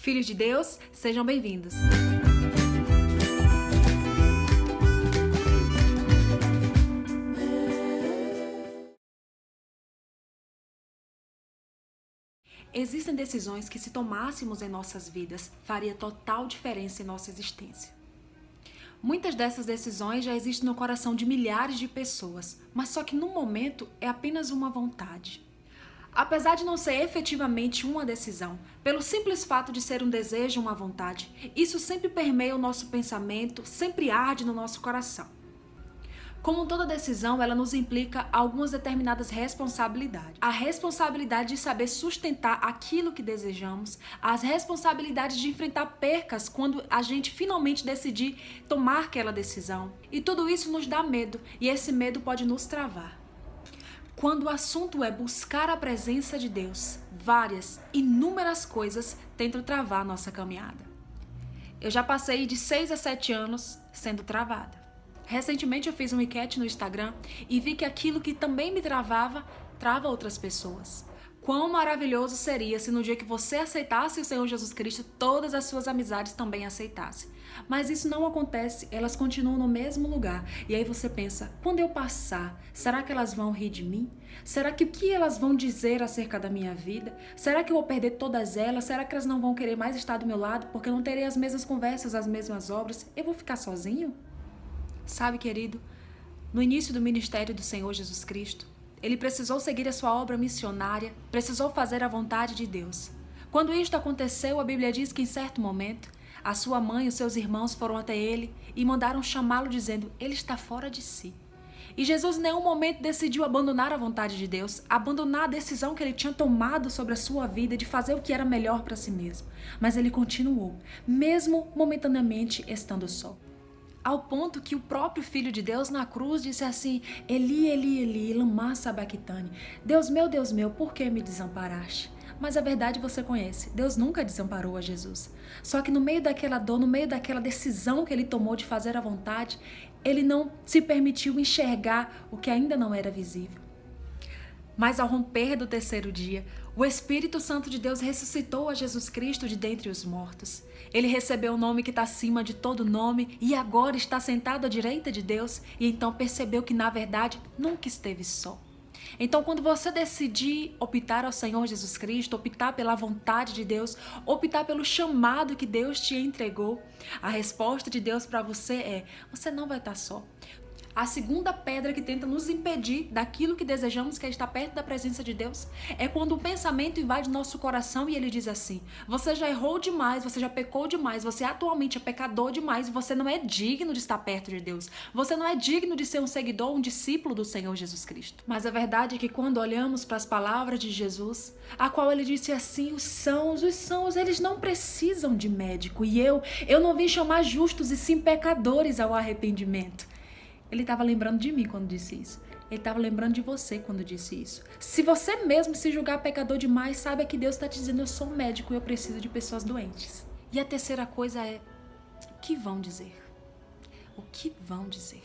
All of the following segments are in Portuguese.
Filhos de Deus, sejam bem-vindos. Existem decisões que, se tomássemos em nossas vidas, faria total diferença em nossa existência. Muitas dessas decisões já existem no coração de milhares de pessoas, mas só que no momento é apenas uma vontade. Apesar de não ser efetivamente uma decisão, pelo simples fato de ser um desejo, uma vontade, isso sempre permeia o nosso pensamento, sempre arde no nosso coração. Como toda decisão, ela nos implica algumas determinadas responsabilidades. A responsabilidade de saber sustentar aquilo que desejamos, as responsabilidades de enfrentar percas quando a gente finalmente decidir tomar aquela decisão. E tudo isso nos dá medo, e esse medo pode nos travar. Quando o assunto é buscar a presença de Deus, inúmeras coisas tentam travar a nossa caminhada. Eu já passei de 6 a 7 anos sendo travada. Recentemente eu fiz uma enquete no Instagram e vi que aquilo que também me travava, trava outras pessoas. Quão maravilhoso seria se no dia que você aceitasse o Senhor Jesus Cristo, todas as suas amizades também aceitassem. Mas isso não acontece, elas continuam no mesmo lugar. E aí você pensa, quando eu passar, será que elas vão rir de mim? Será que o que elas vão dizer acerca da minha vida? Será que eu vou perder todas elas? Será que elas não vão querer mais estar do meu lado porque eu não terei as mesmas conversas, as mesmas obras? Eu vou ficar sozinho? Sabe, querido, no início do ministério do Senhor Jesus Cristo, ele precisou seguir a sua obra missionária, precisou fazer a vontade de Deus. Quando isto aconteceu, a Bíblia diz que em certo momento, a sua mãe e os seus irmãos foram até ele e mandaram chamá-lo dizendo, ele está fora de si. E Jesus em nenhum momento decidiu abandonar a vontade de Deus, abandonar a decisão que ele tinha tomado sobre a sua vida de fazer o que era melhor para si mesmo. Mas ele continuou, mesmo momentaneamente estando só. Ao ponto que o próprio Filho de Deus na cruz disse assim, Eli, Eli, Eli, lama sabachthani. Deus meu, por que me desamparaste? Mas a verdade você conhece, Deus nunca desamparou a Jesus. Só que no meio daquela dor, no meio daquela decisão que ele tomou de fazer a vontade, ele não se permitiu enxergar o que ainda não era visível. Mas ao romper do terceiro dia, o Espírito Santo de Deus ressuscitou a Jesus Cristo de dentre os mortos. Ele recebeu o nome que está acima de todo nome e agora está sentado à direita de Deus e então percebeu que na verdade nunca esteve só. Então quando você decidir optar ao Senhor Jesus Cristo, optar pela vontade de Deus, optar pelo chamado que Deus te entregou, a resposta de Deus para você é, você não vai estar só. A segunda pedra que tenta nos impedir daquilo que desejamos, que é estar perto da presença de Deus, é quando o pensamento invade nosso coração e ele diz assim, você já errou demais, você já pecou demais, você atualmente é pecador demais e você não é digno de estar perto de Deus. Você não é digno de ser um seguidor, um discípulo do Senhor Jesus Cristo. Mas a verdade é que quando olhamos para as palavras de Jesus, a qual ele disse assim, os sãos, eles não precisam de médico e eu não vim chamar justos e sim pecadores ao arrependimento. Ele estava lembrando de mim quando disse isso. Ele estava lembrando de você quando disse isso. Se você mesmo se julgar pecador demais, saiba que Deus está te dizendo, eu sou um médico e eu preciso de pessoas doentes. E a terceira coisa é, o que vão dizer? O que vão dizer?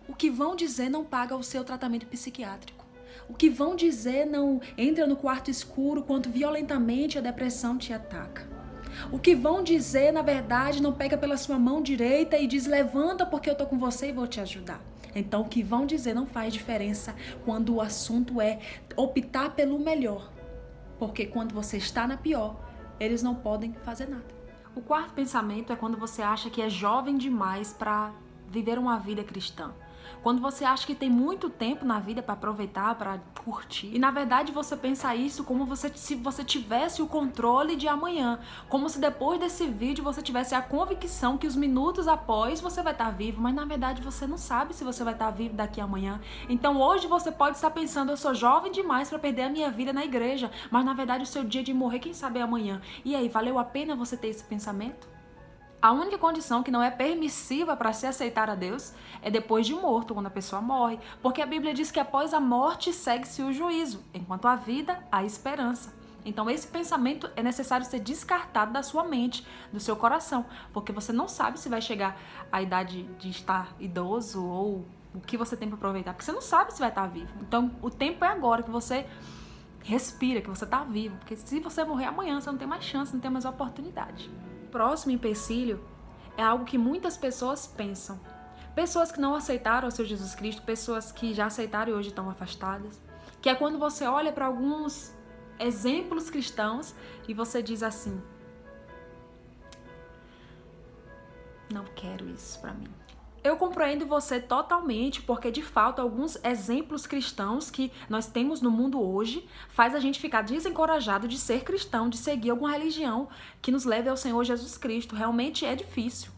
O que vão dizer não paga o seu tratamento psiquiátrico. O que vão dizer não entra no quarto escuro quando violentamente a depressão te ataca. O que vão dizer, na verdade, não pega pela sua mão direita e diz, levanta porque eu tô com você e vou te ajudar. Então, o que vão dizer não faz diferença quando o assunto é optar pelo melhor. Porque quando você está na pior, eles não podem fazer nada. O quarto pensamento é quando você acha que é jovem demais para viver uma vida cristã. Quando você acha que tem muito tempo na vida para aproveitar, para curtir. E na verdade você pensa isso como se você tivesse o controle de amanhã. Como se depois desse vídeo você tivesse a convicção que os minutos após você vai estar vivo. Mas na verdade você não sabe se você vai estar vivo daqui a amanhã. Então hoje você pode estar pensando, eu sou jovem demais para perder a minha vida na igreja. Mas na verdade o seu dia de morrer, quem sabe é amanhã. E aí, valeu a pena você ter esse pensamento? A única condição que não é permissiva para se aceitar a Deus é depois de morto, quando a pessoa morre. Porque a Bíblia diz que após a morte segue-se o juízo, enquanto a vida, há esperança. Então esse pensamento é necessário ser descartado da sua mente, do seu coração. Porque você não sabe se vai chegar à idade de estar idoso ou o que você tem para aproveitar. Porque você não sabe se vai estar vivo. Então o tempo é agora que você Respira, que você está vivo. Porque se você morrer amanhã, você não tem mais chance, não tem mais oportunidade. O próximo empecilho é algo que muitas pessoas pensam. Pessoas que não aceitaram o seu Jesus Cristo, pessoas que já aceitaram e hoje estão afastadas. Que é quando você olha para alguns exemplos cristãos e você diz assim: não quero isso para mim. Eu compreendo você totalmente, porque de fato alguns exemplos cristãos que nós temos no mundo hoje faz a gente ficar desencorajado de ser cristão, de seguir alguma religião que nos leve ao Senhor Jesus Cristo. Realmente é difícil.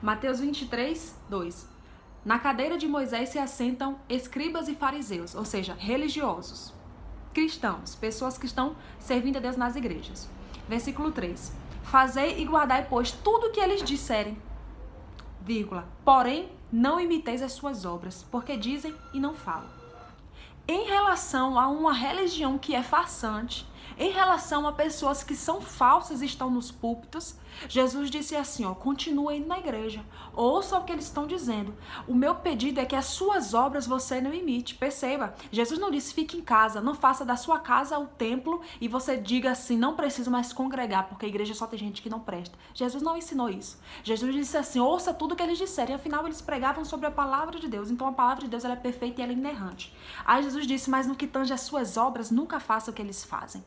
Mateus 23, 2. Na cadeira de Moisés se assentam escribas e fariseus, ou seja, religiosos, cristãos, pessoas que estão servindo a Deus nas igrejas. Versículo 3. Fazei e guardai, pois, tudo o que eles disserem, vírgula, porém, não imiteis as suas obras, porque dizem e não falam. Em relação a uma religião que é farsante, em relação a pessoas que são falsas e estão nos púlpitos, Jesus disse assim, continua indo na igreja, ouça o que eles estão dizendo. O meu pedido é que as suas obras você não imite. Perceba, Jesus não disse fique em casa, não faça da sua casa o templo e você diga assim, não preciso mais congregar, porque a igreja só tem gente que não presta. Jesus não ensinou isso. Jesus disse assim, ouça tudo o que eles disserem, afinal eles pregavam sobre a palavra de Deus, então a palavra de Deus ela é perfeita e ela é inerrante. Aí Jesus disse, mas no que tange as suas obras, nunca faça o que eles fazem.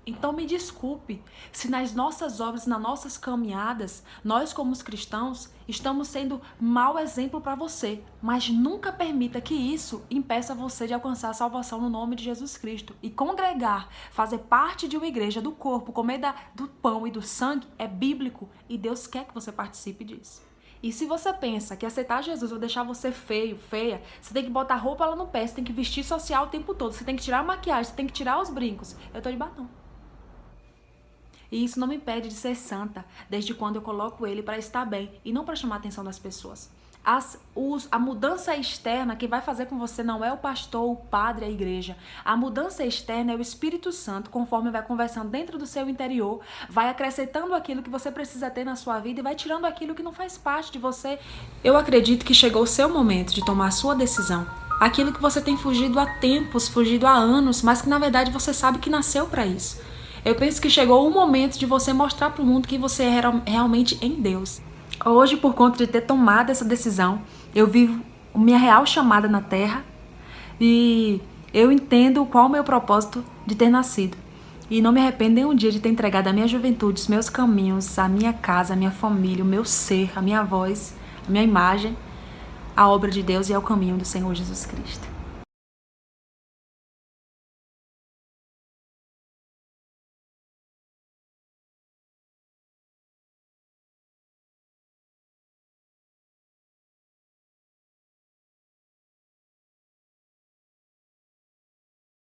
Então me desculpe se nas nossas obras, nas nossas caminhadas, nós como os cristãos estamos sendo mau exemplo para você, mas nunca permita que isso impeça você de alcançar a salvação no nome de Jesus Cristo. E congregar, fazer parte de uma igreja do corpo, comer do pão e do sangue é bíblico e Deus quer que você participe disso. E se você pensa que aceitar Jesus vai deixar você feio, feia, você tem que botar roupa lá no pé, você tem que vestir social o tempo todo, você tem que tirar a maquiagem, você tem que tirar os brincos, eu tô de batom. E isso não me impede de ser santa, desde quando eu coloco ele para estar bem e não para chamar a atenção das pessoas. A mudança externa que vai fazer com você não é o pastor, o padre, a igreja. A mudança externa é o Espírito Santo, conforme vai conversando dentro do seu interior, vai acrescentando aquilo que você precisa ter na sua vida e vai tirando aquilo que não faz parte de você. Eu acredito que chegou o seu momento de tomar a sua decisão. Aquilo que você tem fugido há tempos, fugido há anos, mas que na verdade você sabe que nasceu para isso. Eu penso que chegou o momento de você mostrar para o mundo que você é realmente em Deus. Hoje, por conta de ter tomado essa decisão, eu vivo minha real chamada na Terra e eu entendo qual é o meu propósito de ter nascido. E não me arrependo nem um dia de ter entregado a minha juventude, os meus caminhos, a minha casa, a minha família, o meu ser, a minha voz, a minha imagem, à obra de Deus e ao caminho do Senhor Jesus Cristo.